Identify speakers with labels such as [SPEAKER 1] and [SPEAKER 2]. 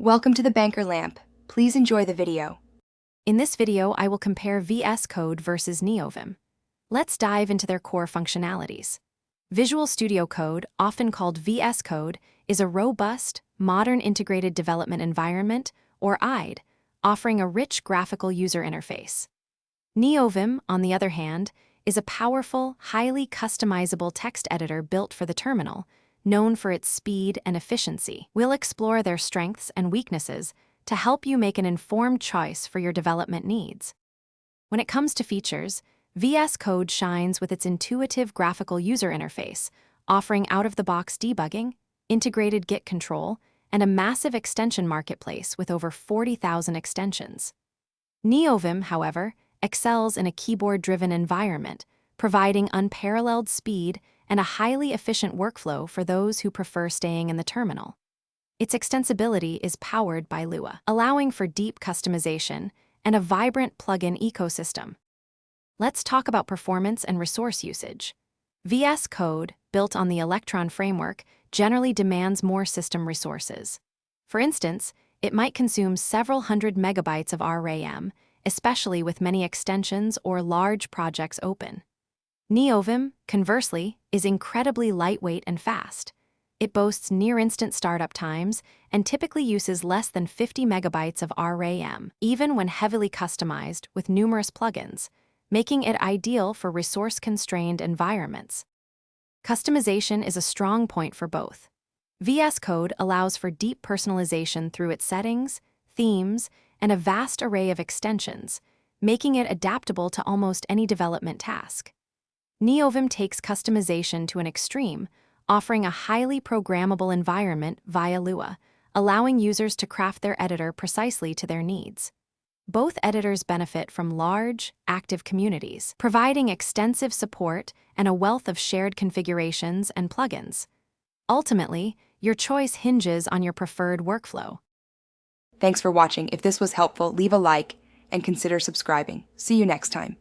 [SPEAKER 1] Welcome to the Banker Lamp. Please enjoy the video.
[SPEAKER 2] In this video, I will compare VSCode versus Neovim. Let's dive into their core functionalities. Visual Studio Code, often called VSCode, is a robust, modern integrated development environment, or IDE, offering a rich graphical user interface. Neovim, on the other hand, is a powerful, highly customizable text editor built for the terminal, known for its speed and efficiency. We'll explore their strengths and weaknesses to help you make an informed choice for your development needs. When it comes to features, VS Code shines with its intuitive graphical user interface, offering out-of-the-box debugging, integrated Git control, and a massive extension marketplace with over 40,000 extensions. Neovim, however, excels in a keyboard-driven environment, providing unparalleled speed and a highly efficient workflow for those who prefer staying in the terminal. Its extensibility is powered by Lua, allowing for deep customization and a vibrant plugin ecosystem. Let's talk about performance and resource usage. VS Code, built on the Electron framework, generally demands more system resources. For instance, it might consume several hundred megabytes of RAM, especially with many extensions or large projects open. Neovim, conversely, is incredibly lightweight and fast. It boasts near-instant startup times and typically uses less than 50 megabytes of RAM, even when heavily customized with numerous plugins, making it ideal for resource-constrained environments. Customization is a strong point for both. VS Code allows for deep personalization through its settings, themes, and a vast array of extensions, making it adaptable to almost any development task. Neovim takes customization to an extreme, offering a highly programmable environment via Lua, allowing users to craft their editor precisely to their needs. Both editors benefit from large, active communities, providing extensive support and a wealth of shared configurations and plugins. Ultimately, your choice hinges on your preferred workflow.
[SPEAKER 1] Thanks for watching. If this was helpful, leave a like and consider subscribing. See you next time.